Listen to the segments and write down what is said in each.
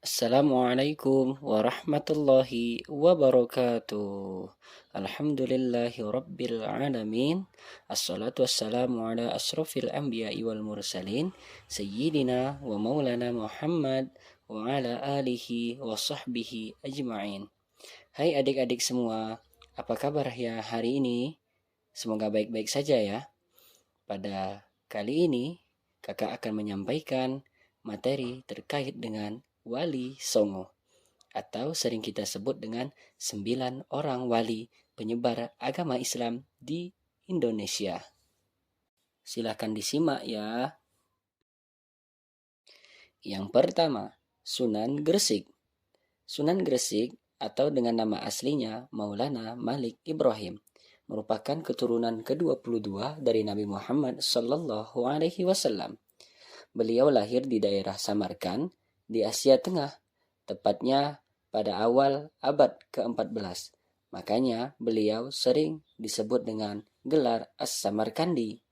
Assalamualaikum warahmatullahi wabarakatuh. Alhamdulillahi rabbil alamin. Assalatu wassalamu ala asrafil anbiya'i wal mursalin. Sayyidina wa maulana Muhammad wa ala alihi wa sahbihi ajma'in. Hai adik-adik semua, apa kabar ya hari ini? Semoga baik-baik saja ya. Pada kali ini, kakak akan menyampaikan materi terkait dengan Wali Songo, atau sering kita sebut dengan 9 orang wali penyebar agama Islam di Indonesia. Silahkan disimak ya. Yang pertama, Sunan Gresik. Sunan Gresik atau dengan nama aslinya Maulana Malik Ibrahim merupakan keturunan ke-22 dari Nabi Muhammad Sallallahu Alaihi Wasallam. Beliau lahir di daerah Samarkand di Asia Tengah, tepatnya pada awal abad ke-14. Makanya beliau sering disebut dengan gelar As-Samarkandi.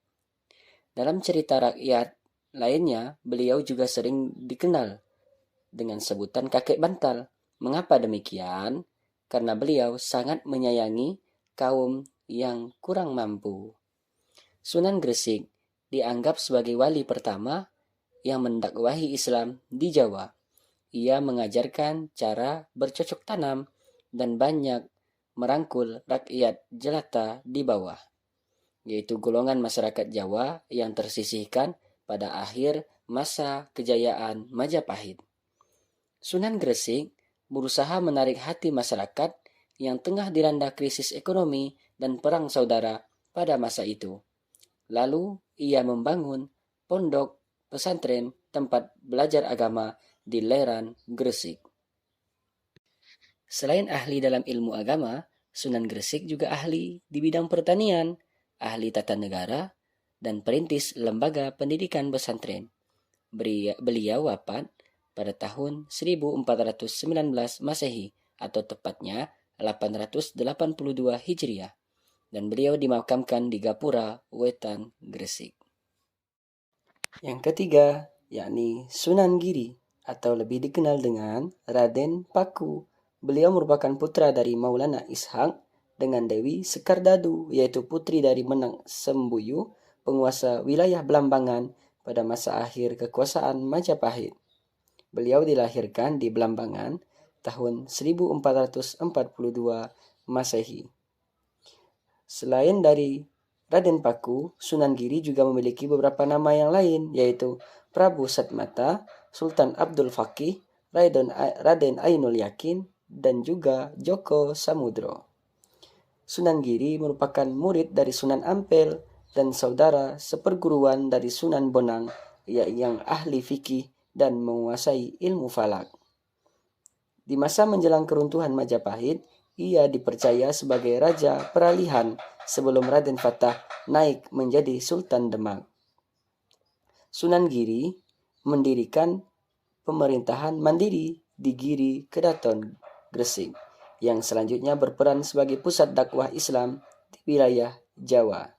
Dalam cerita rakyat lainnya, beliau juga sering dikenal dengan sebutan kakek bantal. Mengapa demikian? Karena beliau sangat menyayangi kaum yang kurang mampu. Sunan Gresik dianggap sebagai wali pertama yang mendakwahi Islam di Jawa. Ia mengajarkan cara bercocok tanam dan banyak merangkul rakyat jelata di bawah, yaitu golongan masyarakat Jawa yang tersisihkan pada akhir masa kejayaan Majapahit. Sunan Gresik berusaha menarik hati masyarakat yang tengah dilanda krisis ekonomi dan perang saudara pada masa itu. Lalu ia membangun pondok pesantren tempat belajar agama di Leran, Gresik. Selain ahli dalam ilmu agama, Sunan Gresik juga ahli di bidang pertanian, ahli tata negara, dan perintis lembaga pendidikan pesantren. Beliau wafat pada tahun 1419 Masehi atau tepatnya 882 Hijriah, dan beliau dimakamkan di Gapura, Wetan, Gresik. Yang ketiga, yakni Sunan Giri atau lebih dikenal dengan Raden Paku. Beliau merupakan putra dari Maulana Ishak dengan Dewi Sekardadu, yaitu putri dari Menang Sembuyu, penguasa wilayah Belambangan pada masa akhir kekuasaan Majapahit. Beliau dilahirkan di Belambangan tahun 1442 Masehi. Selain dari Raden Paku, Sunan Giri juga memiliki beberapa nama yang lain, yaitu Prabu Satmata, Sultan Abdul Fakih, Raden Ainul Yakin, dan juga Joko Samudro. Sunan Giri merupakan murid dari Sunan Ampel dan saudara seperguruan dari Sunan Bonang yang ahli fikih dan menguasai ilmu falak. Di masa menjelang keruntuhan Majapahit, ia dipercaya sebagai raja peralihan sebelum Raden Fatah naik menjadi Sultan Demak. Sunan Giri mendirikan pemerintahan mandiri di Giri Kedaton, Gresik, yang selanjutnya berperan sebagai pusat dakwah Islam di wilayah Jawa.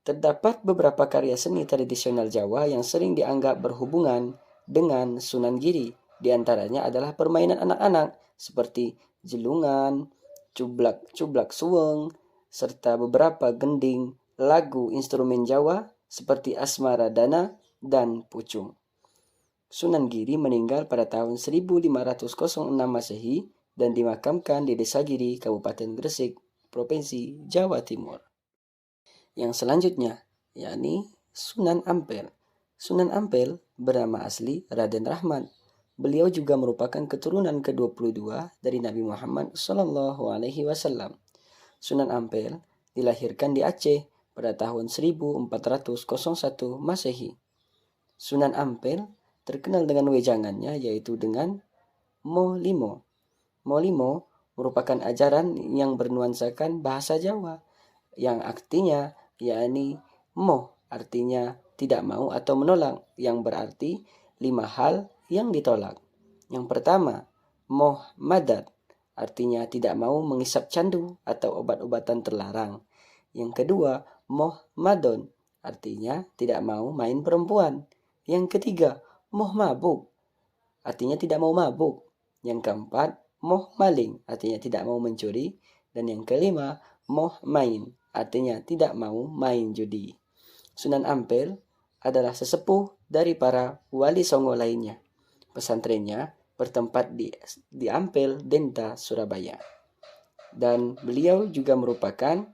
Terdapat beberapa karya seni tradisional Jawa yang sering dianggap berhubungan dengan Sunan Giri. Di antaranya adalah permainan anak-anak seperti jelungan, cublak suweng, serta beberapa gending lagu instrumen Jawa seperti Asmara Dana dan Pucung. Sunan Giri meninggal pada tahun 1506 Masehi dan dimakamkan di Desa Giri, Kabupaten Gresik, Provinsi Jawa Timur. Yang selanjutnya, yakni Sunan Ampel. Sunan Ampel bernama asli Raden Rahmat. Beliau juga merupakan keturunan ke-22 dari Nabi Muhammad Sallallahu Alaihi Wasallam. Sunan Ampel dilahirkan di Aceh pada tahun 1401 Masehi. Sunan Ampel terkenal dengan wejangannya, yaitu dengan Molimo. Molimo merupakan ajaran yang bernuansakan bahasa Jawa, yang artinya yakni moh, artinya tidak mau atau menolak, yang berarti 5 hal yang ditolak. Yang pertama, moh madat, artinya tidak mau mengisap candu atau obat-obatan terlarang. Yang kedua, moh madon, artinya tidak mau main perempuan. Yang ketiga, moh mabuk, artinya tidak mau mabuk. Yang keempat, moh maling, artinya tidak mau mencuri. Dan yang kelima, moh main, artinya tidak mau main judi. Sunan Ampel adalah sesepuh dari para wali Songo lainnya. Pesantrennya bertempat di Ampel, Denta, Surabaya. Dan beliau juga merupakan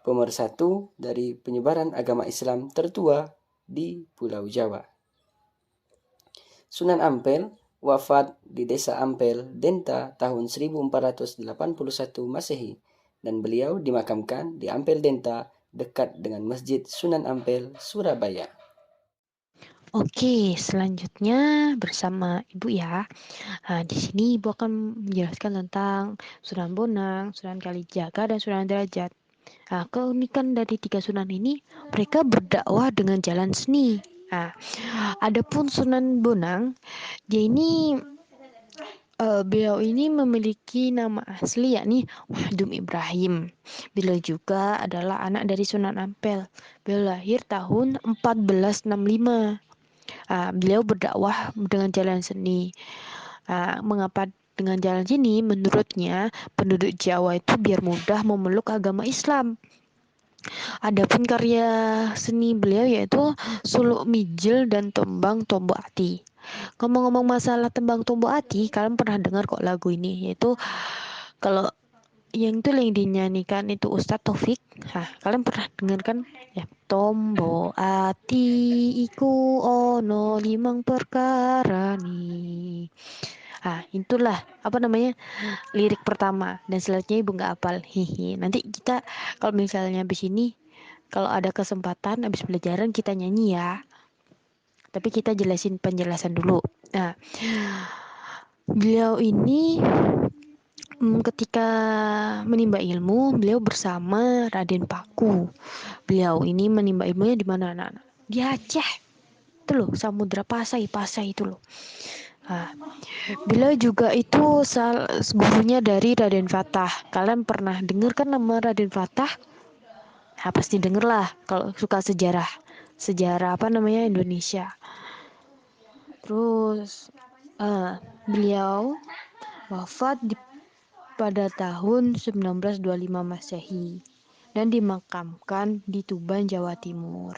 pemersatu dari penyebaran agama Islam tertua di Pulau Jawa. Sunan Ampel wafat di Desa Ampel, Denta tahun 1481 Masehi dan beliau dimakamkan di Ampel Denta dekat dengan Masjid Sunan Ampel, Surabaya. Oke, selanjutnya bersama Ibu ya. Nah, di sini Ibu akan menjelaskan tentang Sunan Bonang, Sunan Kalijaga, dan Sunan Derajat. Nah, keunikan dari tiga sunan ini, mereka berdakwah dengan jalan seni. Nah, adapun Sunan Bonang, beliau ini memiliki nama asli yakni Wahdum Ibrahim. Beliau juga adalah anak dari Sunan Ampel. Beliau lahir tahun 1465. Beliau berdakwah dengan jalan seni. Mengapa dengan jalan seni? Menurutnya, penduduk Jawa itu biar mudah memeluk agama Islam. Adapun karya seni beliau yaitu Suluk Mijil dan Tembang Tombok Ati. Ngomong-ngomong masalah Tembang Tombok Ati, kalian pernah dengar kok lagu ini, yaitu kalau yang dinyanyikan itu Ustadz Taufik. Kalian pernah dengar kan? Ya, Tombo ati iku ono limang perkara nih. Itulah apa namanya lirik pertama, dan selanjutnya ibu nggak hafal. Hihi. Nanti kita kalau misalnya habis ini, kalau ada kesempatan habis pelajaran kita nyanyi ya. Tapi kita jelasin penjelasan dulu. Nah, beliau ini ketika menimba ilmu, beliau bersama Raden Paku. Beliau ini menimba ilmunya di mana, anak-anak? Di Aceh. Itu loh, Samudra Pasai itu loh. Beliau juga itu gurunya dari Raden Fatah. Kalian pernah dengar kan nama Raden Fatah? Pasti denger lah kalau suka sejarah. Sejarah apa namanya Indonesia. Terus beliau wafat pada tahun 1925 Masehi dan dimakamkan di Tuban, Jawa Timur.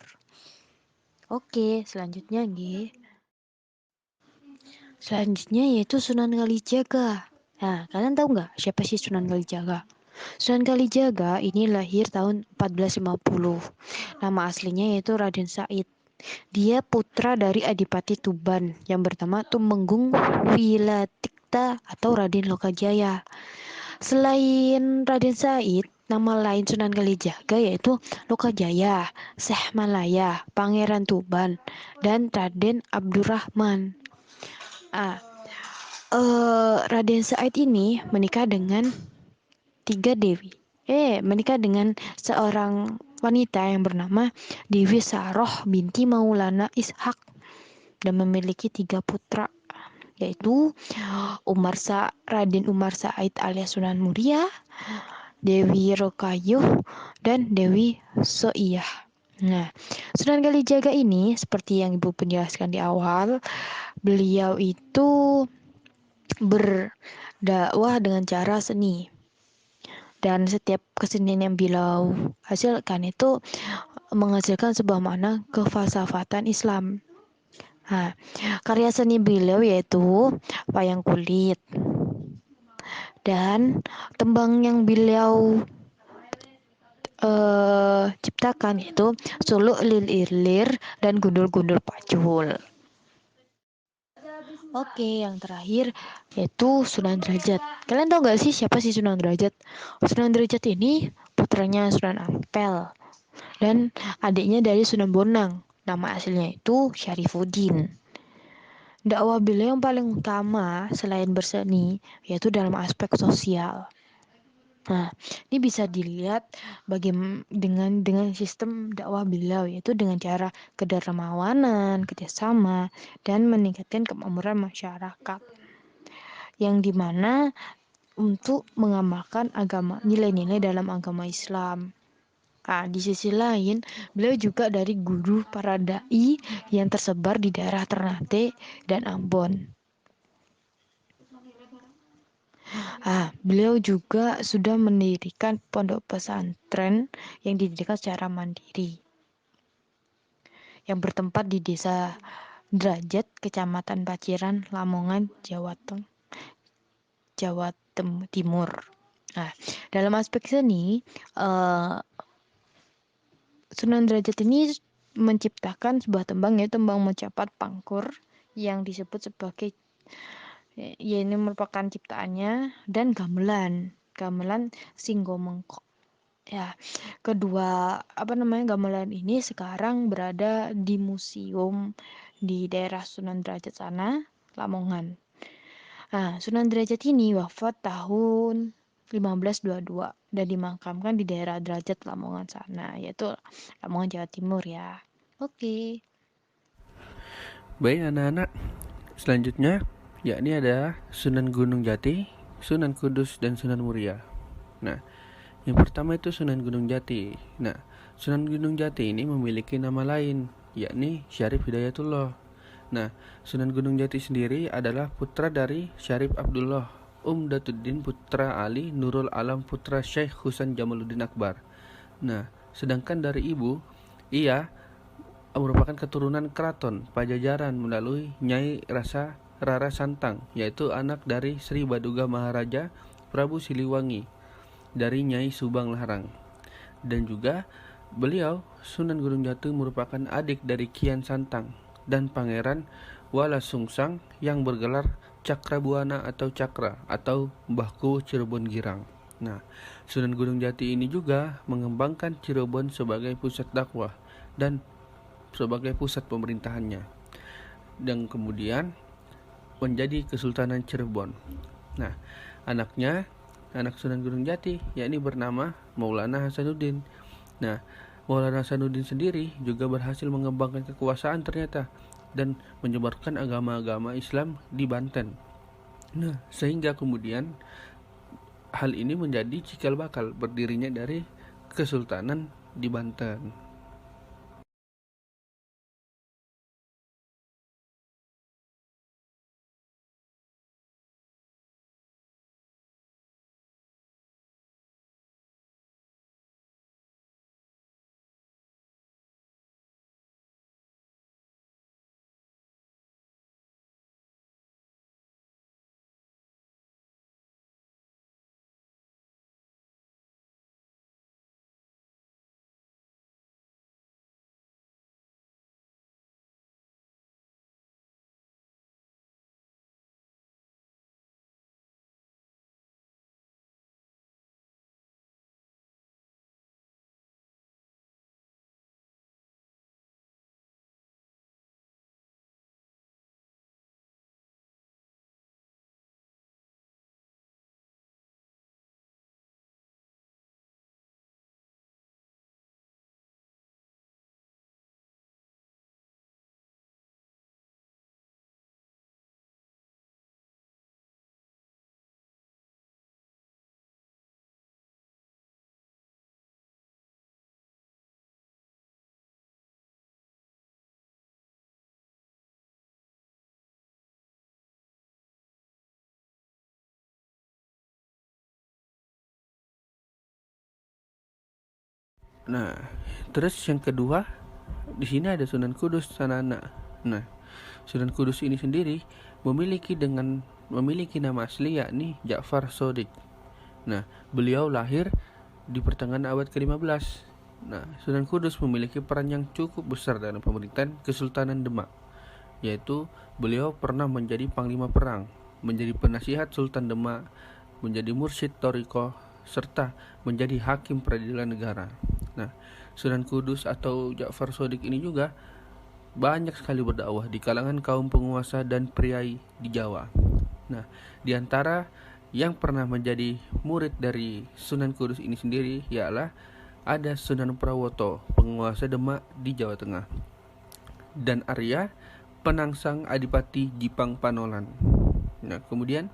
Oke, selanjutnya nggih. Selanjutnya yaitu Sunan Kalijaga. Nah, kalian tahu nggak siapa sih Sunan Kalijaga? Sunan Kalijaga ini lahir tahun 1450. Nama aslinya yaitu Raden Said. Dia putra dari Adipati Tuban yang bernama Tumenggung Wilatikta atau Raden Lokajaya. Selain Raden Said, nama lain Sunan Kalijaga yaitu Lokajaya, Syekh Malaya, Pangeran Tuban, dan Raden Abdurrahman. Raden Said ini menikah dengan menikah dengan seorang wanita yang bernama Dewi Saroh binti Maulana Ishak dan memiliki 3 putra, yaitu Raden Umar Said alias Sunan Muria, Dewi Rokayuh, dan Dewi Soiyah. Nah, Sunan Kalijaga ini seperti yang Ibu penjelaskan di awal, beliau itu berdakwah dengan cara seni. Dan setiap kesenian yang beliau hasilkan itu menghasilkan sebuah makna kefalsafatan Islam. Karya seni beliau yaitu wayang kulit dan tembang yang beliau ciptakan yaitu Suluk Lilir dan Gundul-Gundul Pacul. Oke, yang terakhir yaitu Sunan Derajat. Kalian tahu nggak sih siapa sih Sunan Derajat? Sunan Derajat ini putranya Sunan Ampel dan adiknya dari Sunan Bonang. Nama aslinya itu Syarifuddin. Dakwah beliau yang paling utama selain berseni yaitu dalam aspek sosial. Ini bisa dilihat dengan sistem dakwah beliau yaitu dengan cara kedermawanan, kerjasama, dan meningkatkan kemakmuran masyarakat. Yang dimana untuk mengamalkan nilai-nilai dalam agama Islam. Di sisi lain, beliau juga dari guru para dai yang tersebar di daerah Ternate dan Ambon. Beliau juga sudah mendirikan pondok pesantren yang didirikan secara mandiri, yang bertempat di Desa Derajat, Kecamatan Paciran, Lamongan, Jawa Timur. Nah, dalam aspek seni, Sunan Derajat ini menciptakan sebuah tembang, yaitu tembang Mencapat Pangkur, yang disebut sebagai, ya ini merupakan ciptaannya, dan gamelan Singgo Mengkok. Ya, kedua gamelan ini sekarang berada di museum di daerah Sunan Derajat sana, Lamongan. Nah, Sunan Derajat ini wafat tahun 1522 dan dimakamkan di daerah Derajat Lamongan sana, yaitu Lamongan, Jawa Timur ya. Oke. Baik anak-anak, selanjutnya yakni ada Sunan Gunung Jati, Sunan Kudus, dan Sunan Muria. Nah, yang pertama itu Sunan Gunung Jati. Nah, Sunan Gunung Jati ini memiliki nama lain, yakni Syarif Hidayatullah. Nah, Sunan Gunung Jati sendiri adalah putra dari Syarif Abdullah Umdatuddin putra Ali Nurul Alam putra Syekh Husain Jamaluddin Akbar. Nah, sedangkan dari ibu, ia merupakan keturunan keraton Pajajaran melalui Nyai Rara Santang, yaitu anak dari Sri Baduga Maharaja Prabu Siliwangi dari Nyai Subang Larang. Dan juga beliau Sunan Gunung Jati merupakan adik dari Kian Santang dan Pangeran Wala Sungsang yang bergelar Cakrabuana atau Cakra atau Mbahku Cirebon Girang. Nah, Sunan Gunung Jati ini juga mengembangkan Cirebon sebagai pusat dakwah dan sebagai pusat pemerintahannya, dan kemudian menjadi Kesultanan Cirebon. Nah, anak Sunan Gunung Jati yakni bernama Maulana Hasanuddin. Nah, Maulana Hasanuddin sendiri juga berhasil mengembangkan kekuasaan ternyata dan menyebarkan agama-agama Islam di Banten. Nah, sehingga kemudian hal ini menjadi cikal bakal berdirinya dari Kesultanan di Banten. Nah, terus yang kedua di sini ada Sunan Kudus anak-anak. Nah, Sunan Kudus ini sendiri memiliki nama asli yakni Ja'far Shodiq. Nah, beliau lahir di pertengahan abad ke-15. Nah, Sunan Kudus memiliki peran yang cukup besar dalam pemerintahan Kesultanan Demak, yaitu beliau pernah menjadi panglima perang, menjadi penasihat Sultan Demak, menjadi mursyid Thariqah, serta menjadi hakim peradilan negara. Nah, Sunan Kudus atau Ja'far Shodiq ini juga banyak sekali berdakwah di kalangan kaum penguasa dan priai di Jawa. Nah, di antara yang pernah menjadi murid dari Sunan Kudus ini sendiri ialah ada Sunan Prawoto, penguasa Demak di Jawa Tengah, dan Arya, penangsang Adipati Jipang Panolan. Nah, kemudian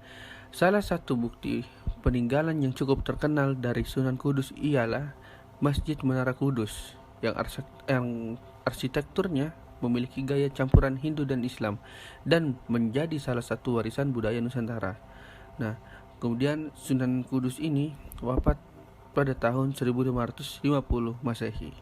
salah satu bukti peninggalan yang cukup terkenal dari Sunan Kudus ialah Masjid Menara Kudus yang arsitekturnya memiliki gaya campuran Hindu dan Islam dan menjadi salah satu warisan budaya Nusantara. Nah, Kemudian Sunan Kudus ini wafat pada tahun 1550 Masehi.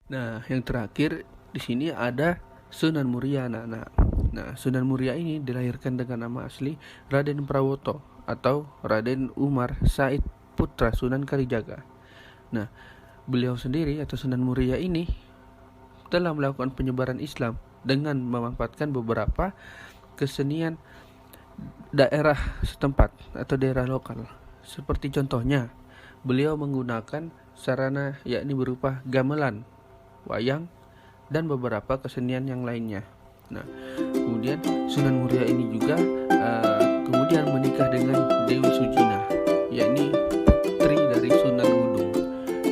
Nah, yang terakhir di sini ada Sunan Muria anak-anak. Nah, Sunan Muria ini dilahirkan dengan nama asli Raden Prawoto atau Raden Umar Said Putra Sunan Kalijaga. Nah, beliau sendiri atau Sunan Muria ini telah melakukan penyebaran Islam dengan memanfaatkan beberapa kesenian daerah setempat atau daerah lokal. Seperti contohnya, beliau menggunakan sarana yakni berupa gamelan, wayang, dan beberapa kesenian yang lainnya. Nah, kemudian Sunan Muria ini juga kemudian menikah dengan Dewi Sujina, yakni putri dari Sunan Gunung.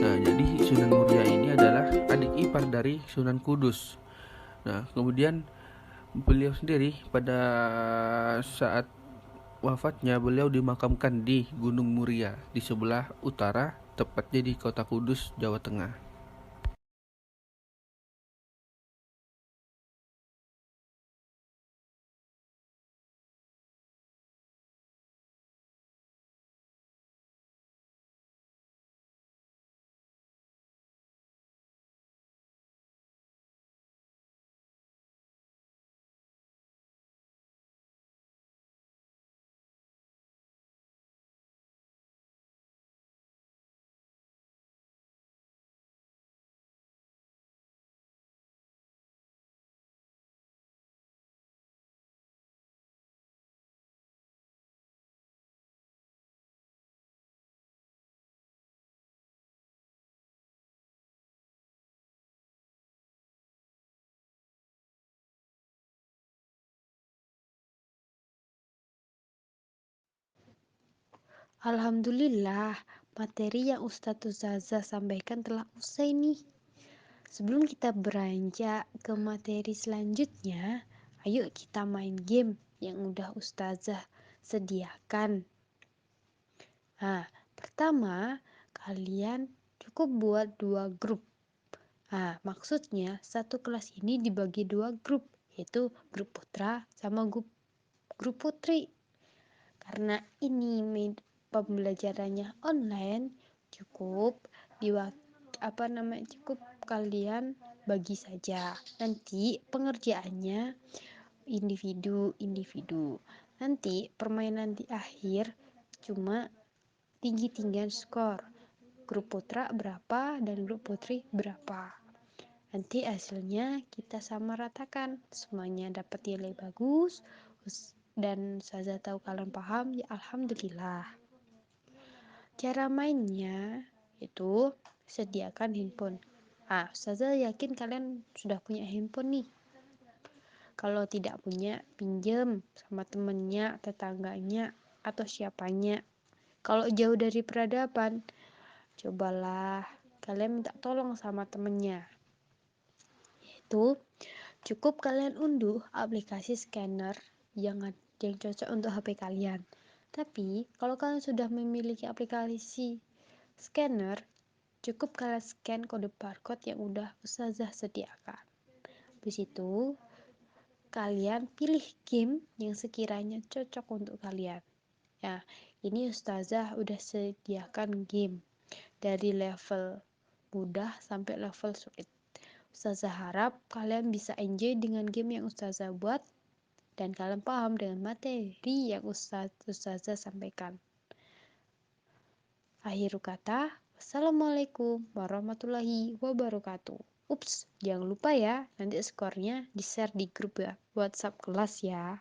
Nah, jadi Sunan Muria ini adalah adik ipar dari Sunan Kudus. Nah, kemudian beliau sendiri pada saat wafatnya beliau dimakamkan di Gunung Muria di sebelah utara, tepatnya di kota Kudus, Jawa Tengah. Alhamdulillah, materi yang Ustadz Uzaza sampaikan telah usai nih. Sebelum kita beranjak ke materi selanjutnya, ayo kita main game yang udah Ustazah sediakan. Nah, pertama, kalian cukup buat 2 grup. Nah, maksudnya satu kelas ini dibagi 2 grup, yaitu grup putra sama grup putri. Karena ini pembelajarannya online, cukup cukup kalian bagi saja. Nanti pengerjaannya individu. Nanti permainan di akhir cuma tinggi-tinggian skor. Grup putra berapa dan grup putri berapa. Nanti hasilnya kita sama ratakan. Semuanya dapat nilai bagus dan saya tahu kalian paham, ya alhamdulillah. Cara mainnya itu sediakan handphone. Ustazah yakin kalian sudah punya handphone nih. Kalau tidak punya, pinjam sama temennya, tetangganya, atau siapanya. Kalau jauh dari peradaban, cobalah kalian minta tolong sama temennya. Yaitu, cukup kalian unduh aplikasi scanner yang cocok untuk HP kalian. Tapi, kalau kalian sudah memiliki aplikasi scanner, cukup kalian scan kode barcode yang udah Ustazah sediakan. Habis itu, kalian pilih game yang sekiranya cocok untuk kalian. Ya, ini Ustazah udah sediakan game dari level mudah sampai level sulit. Ustazah harap kalian bisa enjoy dengan game yang Ustazah buat dan kalian paham dengan materi yang Ustazah sampaikan. Akhir kata, wassalamualaikum warahmatullahi wabarakatuh. Ups, jangan lupa ya, nanti skornya di-share di grup ya, WhatsApp kelas ya.